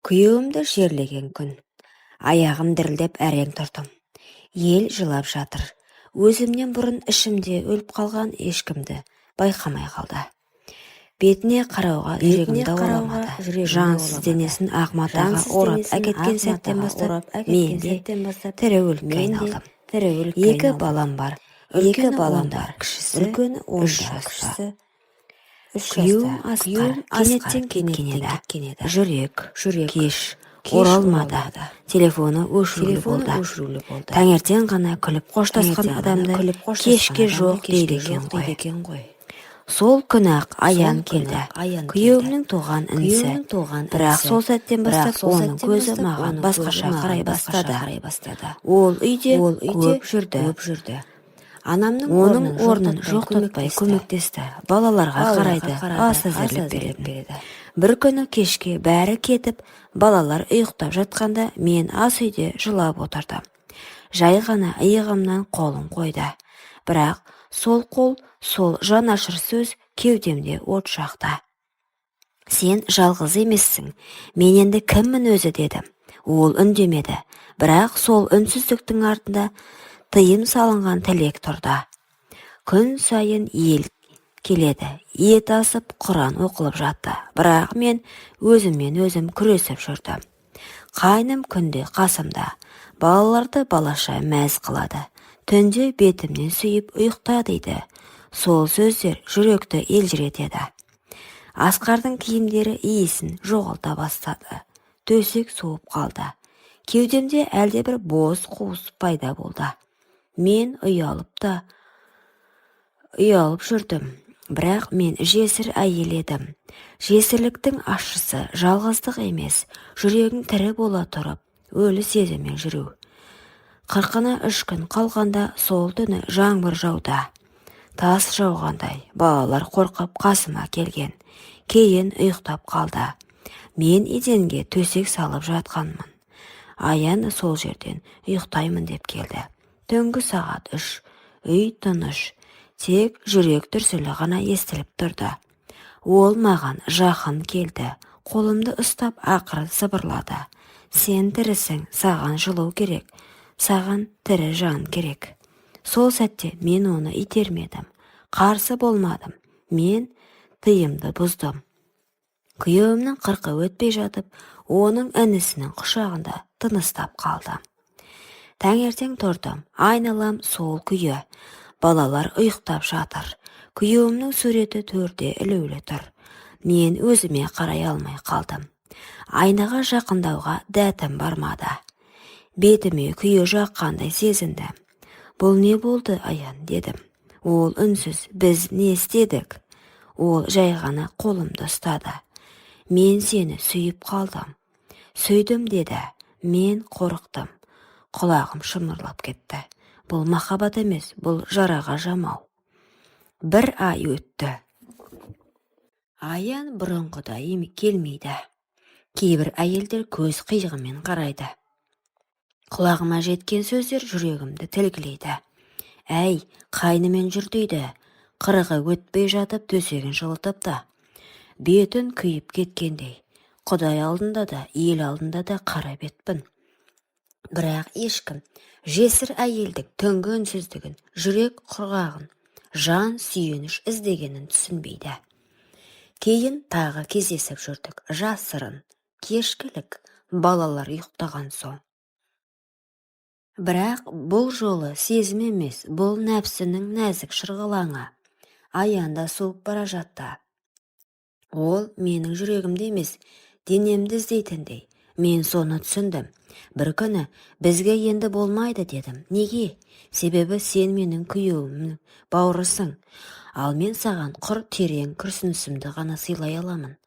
Күйеуімді жерлеген күн. Аяғым дірілдеп әрең тұрдым. Ел жылап жатыр. Өзімнен бұрын ішімде өліп қалған ешкімді байқамай қалды. Бетіне қарауға жүрегімді оламады. Жансыз денесін ақ матаға орап әкеткен сәттен бастап мен де тірі өлікке айналдым. Екі балам бар. Кішісі үлкені 10 жаста. Күйеуім Асқар кенеттен кеткен еді. Жүрек кеш оралмады. Телефоны өшірулі болды. Таңертең ғана күліп қоштасқан адамды кешке жоқ дейді екен ғой. Сол күні-ақ Аян келді. Күйеуімнің туған інісі. Бірақ сол сәттен бастап оның көзі маған басқаша қарай бастады. Ол үйде көп жүрді. Оның орнын жоқтатпай көмектесті. Балаларға қарайды, ас әзірлеп береді. Бір күні кешке бәрі кетіп, балалар ұйықтап жатқанда мен ас үйде жылап отырдым. Жай ғана иығымнан қолын қойды. Бірақ сол қол, сол жанашыр сөз кеудемде от жақты. Сен жалғыз емессің, мен енді кіммін өзі дедім. Ол үндемеді, бірақ сол үнсіздіктің артында тыйым салынған тілек тұрды. Күн сайын ел келеді, ет асып, Құран оқылып жатты. Бірақ мен өзім күресіп жүрдім. Қайным күнде қасымда, балаларды балаша мәз қылады. Түнде бетімнен сүйіп ұйықта дейді. Сол сөздер жүректі елжіретеді. Асқардың киімдері иісін жоғалта бастады. Төсек суып қалды. Кеудемде әлде бір бос қуыс пайда болды. Мен ұялып жүрдім. Бірақ мен жесір әйел едім. Жесірліктің ащысы жалғыздық емес, жүрегің тірі бола тұрып, өлі сезіммен жүру. 43 күн қалғанда сол түні жаңбыр жауда. Тас жауғандай, балалар қорқып қасыма келген. Кейін ұйықтап қалды. Мен еденге төсек салып жатқанмын. Аян сол жерден ұйықтаймын деп келді. Түнгі сағат 3, үй тыныш, тек жүрек дүрсілі ғана естіліп тұрды. Ол маған жақын келді, қолымды ұстап ақырын сыбырлады. Сен тірісің, саған жылу керек, саған тірі жан керек. Сол сәтте мен оны итермедім, қарсы болмадым, мен тыйымды бұздым. Күйеуімнің 40-ы өтпей жатып, оның інісінің құшағында тыныстап қалдым. Таңертең тұрдым, айналам сол күйі. Балалар ұйықтап жатыр. Күйеуімнің суреті төрде ілулі тұр. Мен өзіме қарай алмай қалдым. Айнаға жақындауға дәтім бармады. Бетіме күйе жаққандай сезіндім. Бұл не болды, Аян, дедім. Ол үнсіз, біз не істедік? Ол жай ғана қолымды ұстады. Мен сені сүйіп қалдым. Сүйдім деді. Мен қорықтым. Құлағым шымырлап кетті. Бұл махаббат емес, бұл жараға жамау. 1 ай өтті. Аян бұрынғыдай келмейді. Кейбір әйелдер көз қиығымен қарайды. Құлағыма жеткен сөздер жүрегімді тілгілейді. Әй, қайнымен жүр дейді. 40-ы өтпей жатып төсегін жылытып та. Бетін күйіп кеткендей. Құдай алдында да, ел алдында да қара бетпін. Бірақ ешкім жесір әйелдің түнгі үнсіздігін, жүрек құрғағын, жан сүйеніш іздегенін түсінбейді. Кейін тағы кездесіп жүрдік, жасырын, кешкілік, балалар ұйықтаған соң. Бірақ бұл жолы сезім емес, бұл нәпсінің нәзік шырғалаңы. Аян да суып бара жатты. Ол менің жүрегімді емес, денемді іздейтіндей. Мен соны түсіндім. Бір күні бізге енді болмайды дедім. Неге? Себебі сен менің күйеуімнің бауырысың. Ал мен саған құр терең күрсінісімді ғана сыйлай аламын.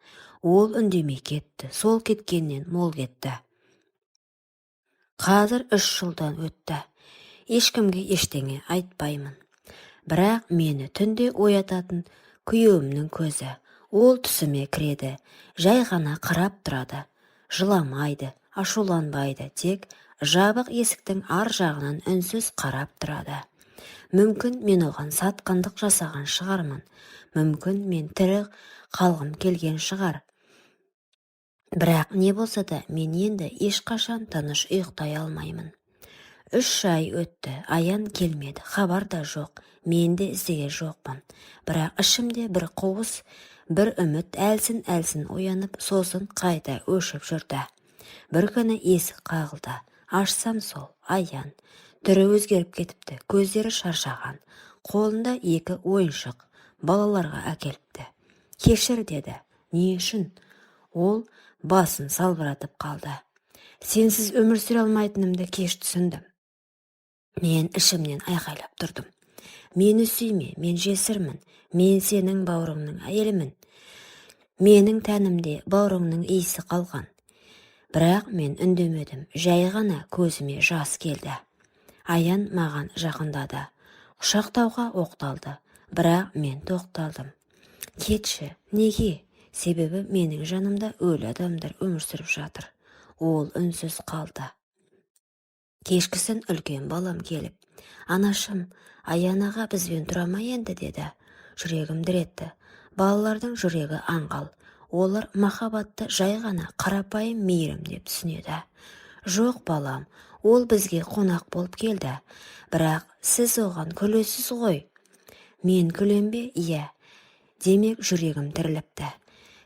Ол үндемей кетті. Сол кеткеннен мол кетті. Қазір 3 жылдан өтті. Ешкімге ештеңе айтпаймын. Бірақ мені түнде оятатын күйеуімнің көзі. Ол түсіме кіреді. Жай ғана қарап тұрады. Жыламайды, ашуланбайды, тек жабық есіктің ар жағынан үнсіз қарап тұрады. Мүмкін мен оған сатқындық жасаған шығармын. Мүмкін мен тірі қалғым келген шығар. Бірақ не болса да мен енді ешқашан тыныш ұйықтай алмаймын. 3 ай өтті, Аян келмеді, хабар да жоқ, мен де іздеген жоқпын. Бірақ ішімде бір қуыс, бір үміт әлсін-әлсін оянып, сосын қайта өшіп жүрді. Бір күні есік қағылды. Ашсам сол, Аян. Түрі өзгеріп кетіпті, көздері шаршаған. Қолында 2 ойыншық, балаларға әкеліпті. Кешір деді. Не үшін? Ол басын салбыратып қалды. Сенсіз өмір сүре алмайтынымды кеш түсіндім. Мен ішімнен айқайлап тұрдым. Мені сүйме, мен жесірмін. Мен сенің бауырыңның әйелімін. Менің тәнімде бауырыңның иісі қалған. Бірақ мен үндемедім. Жай ғана көзіме жас келді. Аян маған жақындады. Құшақтауға оқталды. Бірақ мен тоқталдым. Кетші, неге? Себебі менің жанымда өлі адамдар өмір сүріп жатыр. Ол үнсіз қалды. Кешкісін үлкен балам келіп, анашым, Аян аға бізбен тұра ма енді деді. Жүрегім діретті. Балалардың жүрегі аңғал. Олар махаббатты жай ғана қарапайым мейірім деп түсінеді. Жоқ балам, ол бізге қонақ болып келді. Бірақ сіз оған күлесіз ғой. Мен күлем бе? Иә. Демек жүрегім тіріліпті.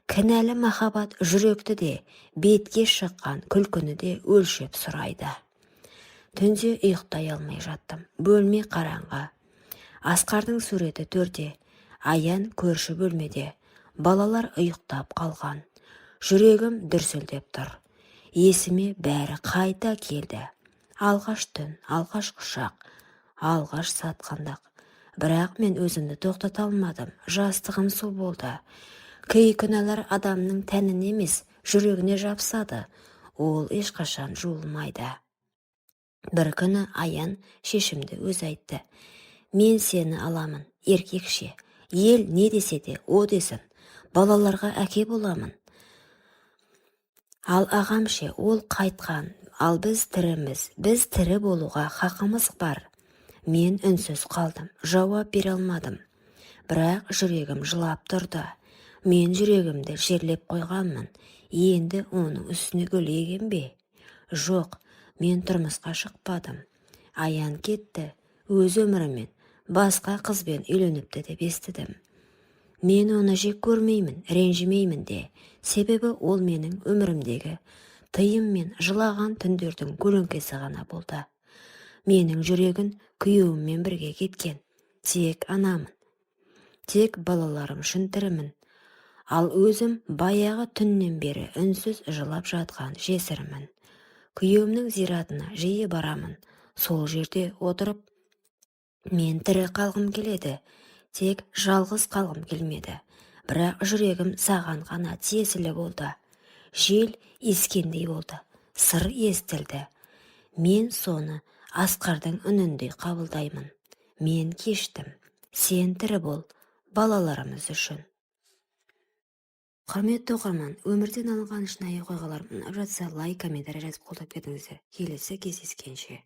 Кінәлі махаббат жүректі де, бетке шыққан күлкіні де өлшеп сұрайды. Түнде ұйықтай алмай жаттым. Бөлме қараңғы. Асқардың суреті төрде. Аян көрші бөлмеде. Балалар ұйықтап қалған. Жүрегім дүрсілдеп тұр. Есіме бәрі қайта келді. Алғаш түн, алғаш құшақ, алғаш сатқандық. Бірақ мен өзімді тоқтата алмадым. Жастығым су болды. Кей күнәлар адамның тәнін емес, жүрегіне жапсады. Ол ешқашан жуылмайды. Бір күні Аян шешімді өз айтты. Мен сені аламын, еркекше. Ел не десе де, о десін. Балаларға әке боламын. Ал ағамше, ол қайтқан. Ал біз тіріміз. Біз тірі болуға хақымыз бар. Мен үнсіз қалдым. Жауап бере алмадым. Бірақ жүрегім жылап тұрды. Мен жүрегімді жерлеп қойғанмын. Енді оның үстіне гүл бе? Жоқ, мен тұрмысқа шықпадым. Аян кетті. Өз өмірімен басқа қызбен үйленіпті деп естідім. Мен оны жек көрмеймін, ренжімеймін де. Себебі ол менің өмірімдегі тыйым мен жылаған түндердің көлеңкесі ғана болды. Менің жүрегін күйеуіммен бірге кеткен. Тек анамын. Тек балаларым үшін тірімін. Ал өзім баяғы түннен бері үнсіз жылап жатқан жесірмін. Күйеуімнің зиратына жиі барамын. Сол жерде отырып, мен тірі қалғым келеді. Тек жалғыз қалғым келмеді. Бірақ жүрегім саған ғана тиесілі болды. Жел ескендей болды. Сыр естілді. Мен соны Асқардың үніндей қабылдаймын. Мен кештім. Сен тірі бол, балаларымыз үшін. Құрметті оқырман, өмірден алынған шынайы оқиғалар ұнап жатса, лайк, комментарий жазып қолдап кетіңіздер. Келесі кездескенше.